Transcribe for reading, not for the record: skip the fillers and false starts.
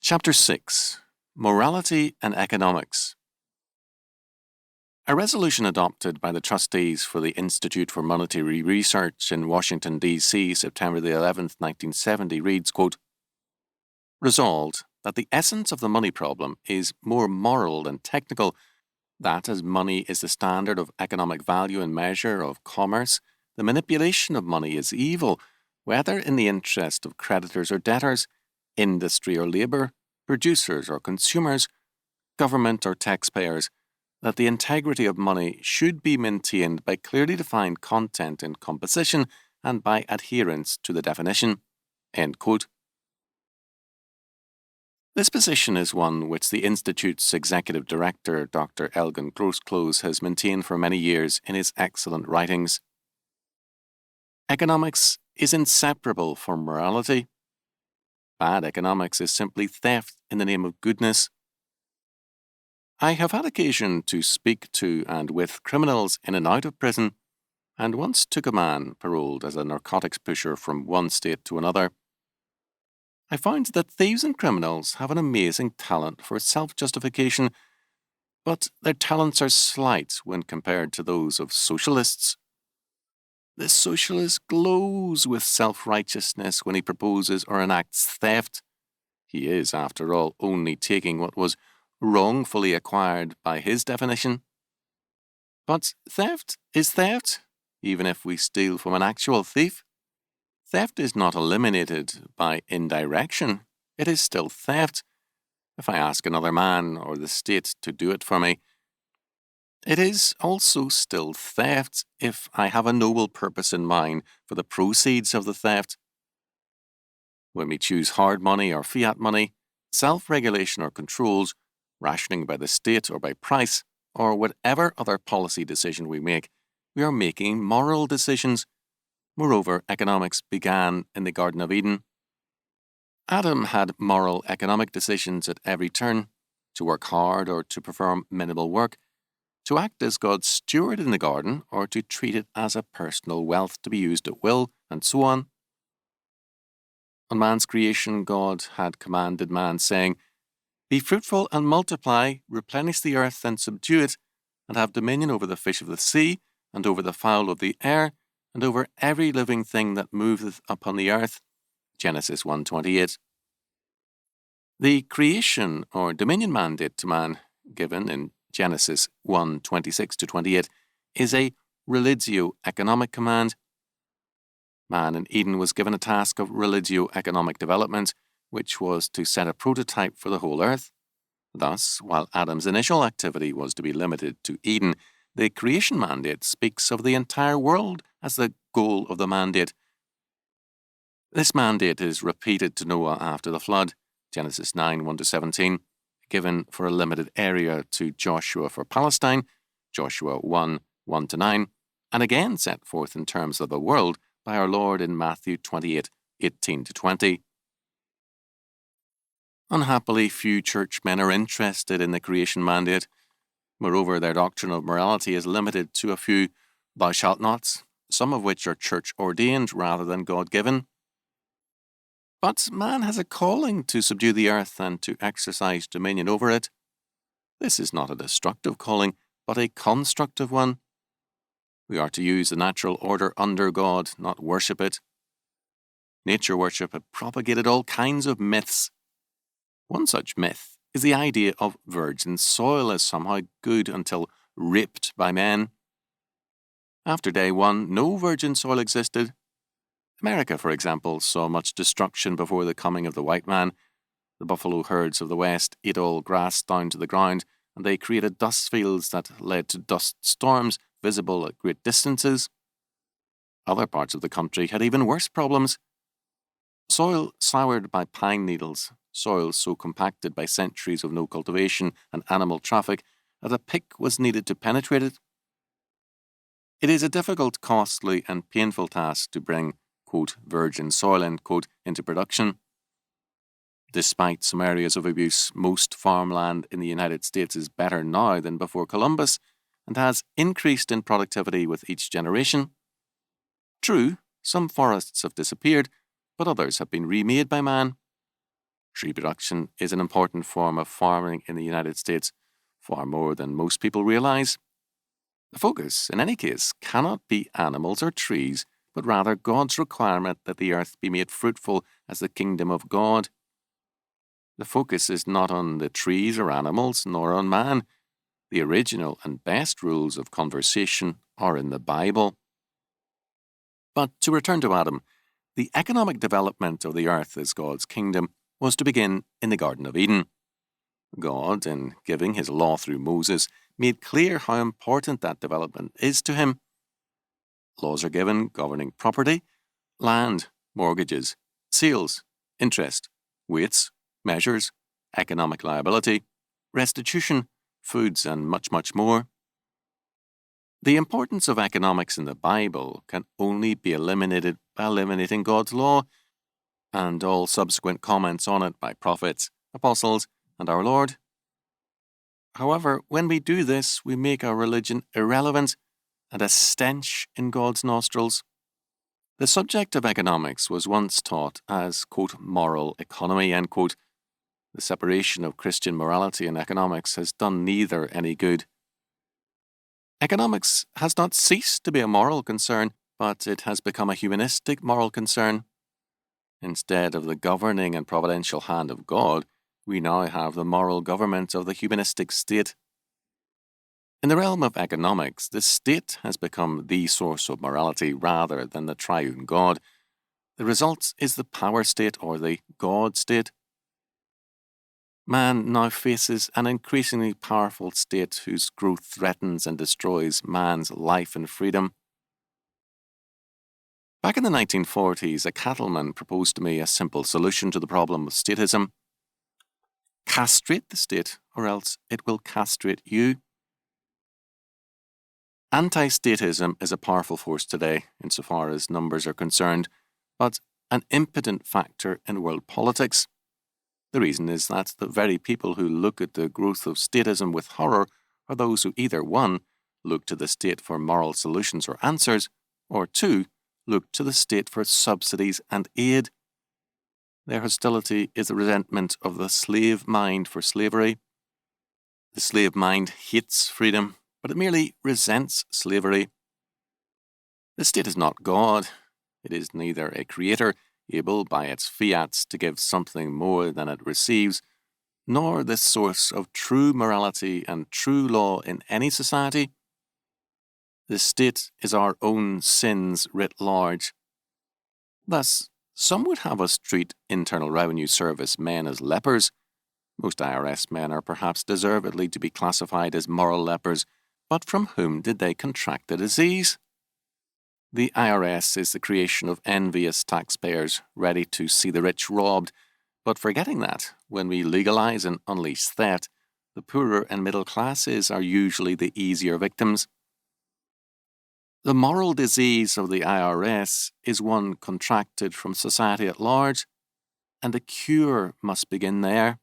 Chapter 6. Morality and Economics. A resolution adopted by the trustees for the Institute for Monetary Research in Washington, D.C., September the 11th, 1970 reads, quote, "Resolved that the essence of the money problem is more moral than technical, that as money is the standard of economic value and measure of commerce, the manipulation of money is evil, whether in the interest of creditors or debtors, industry or labour, producers or consumers, government or taxpayers, that the integrity of money should be maintained by clearly defined content and composition and by adherence to the definition." End quote. This position is one which the Institute's Executive Director, Dr. Elgin Grosclose, has maintained for many years in his excellent writings. Economics is inseparable from morality. Bad economics is simply theft in the name of goodness. I have had occasion to speak to and with criminals in and out of prison, and once took a man paroled as a narcotics pusher from one state to another. I found that thieves and criminals have an amazing talent for self-justification, but their talents are slight when compared to those of socialists. The socialist glows with self-righteousness when he proposes or enacts theft. He is, after all, only taking what was wrongfully acquired by his definition. But theft is theft, even if we steal from an actual thief. Theft is not eliminated by indirection. It is still theft. If I ask another man or the state to do it for me, it is also still theft if I have a noble purpose in mind for the proceeds of the theft. When we choose hard money or fiat money, self-regulation or controls, rationing by the state or by price, or whatever other policy decision we make, we are making moral decisions. Moreover, economics began in the Garden of Eden. Adam had moral economic decisions at every turn, to work hard or to perform minimal work, to act as God's steward in the garden or to treat it as a personal wealth to be used at will, and so on. On man's creation, God had commanded man, saying, "Be fruitful and multiply, replenish the earth and subdue it, and have dominion over the fish of the sea, and over the fowl of the air, and over every living thing that moveth upon the earth." Genesis 1:28. The creation or dominion mandate to man, given in Genesis 1:26-28, is a religio-economic command. Man in Eden was given a task of religio-economic development, which was to set a prototype for the whole earth. Thus, while Adam's initial activity was to be limited to Eden, the creation mandate speaks of the entire world as the goal of the mandate. This mandate is repeated to Noah after the flood, Genesis 9:1-17, given for a limited area to Joshua for Palestine, Joshua 1:1-9, and again set forth in terms of the world by our Lord in Matthew 28:18-20. Unhappily, few churchmen are interested in the creation mandate. Moreover, their doctrine of morality is limited to a few "thou shalt nots," some of which are church-ordained rather than God-given. But man has a calling to subdue the earth and to exercise dominion over it. This is not a destructive calling, but a constructive one. We are to use the natural order under God, not worship it. Nature worship had propagated all kinds of myths. One such myth is the idea of virgin soil as somehow good until raped by men. After day one, no virgin soil existed. America, for example, saw much destruction before the coming of the white man. The buffalo herds of the West ate all grass down to the ground, and they created dust fields that led to dust storms visible at great distances. Other parts of the country had even worse problems. Soil soured by pine needles, soil so compacted by centuries of no cultivation and animal traffic that a pick was needed to penetrate it. It is a difficult, costly, and painful task to bring, quote, virgin soil, end quote, into production. Despite some areas of abuse, most farmland in the United States is better now than before Columbus and has increased in productivity with each generation. True, some forests have disappeared, but others have been remade by man. Tree production is an important form of farming in the United States, far more than most people realize. The focus, in any case, cannot be animals or trees, but rather God's requirement that the earth be made fruitful as the kingdom of God. The focus is not on the trees or animals, nor on man. The original and best rules of conversation are in the Bible. But to return to Adam, the economic development of the earth as God's kingdom was to begin in the Garden of Eden. God, in giving his law through Moses, made clear how important that development is to him. Laws are given governing property, land, mortgages, sales, interest, weights, measures, economic liability, restitution, foods, and much, much more. The importance of economics in the Bible can only be eliminated by eliminating God's law and all subsequent comments on it by prophets, apostles, and our Lord. However, when we do this, we make our religion irrelevant and a stench in God's nostrils. The subject of economics was once taught as, quote, moral economy, end quote. The separation of Christian morality and economics has done neither any good. Economics has not ceased to be a moral concern, but it has become a humanistic moral concern. Instead of the governing and providential hand of God, we now have the moral government of the humanistic state. In the realm of economics, the state has become the source of morality rather than the triune God. The result is the power state or the God state. Man now faces an increasingly powerful state whose growth threatens and destroys man's life and freedom. Back in the 1940s, a cattleman proposed to me a simple solution to the problem of statism. Castrate the state, or else it will castrate you. Anti-statism is a powerful force today, insofar as numbers are concerned, but an impotent factor in world politics. The reason is that the very people who look at the growth of statism with horror are those who either 1. Look to the state for moral solutions or answers, or 2. Look to the state for subsidies and aid. Their hostility is the resentment of the slave mind for slavery. The slave mind hates freedom, but it merely resents slavery. The state is not God. It is neither a creator, able by its fiats to give something more than it receives, nor the source of true morality and true law in any society. The state is our own sins writ large. Thus, some would have us treat Internal Revenue Service men as lepers. Most IRS men are perhaps deservedly to be classified as moral lepers, but from whom did they contract the disease? The IRS is the creation of envious taxpayers ready to see the rich robbed, but forgetting that, when we legalize and unleash theft, the poorer and middle classes are usually the easier victims. The moral disease of the IRS is one contracted from society at large, and the cure must begin there.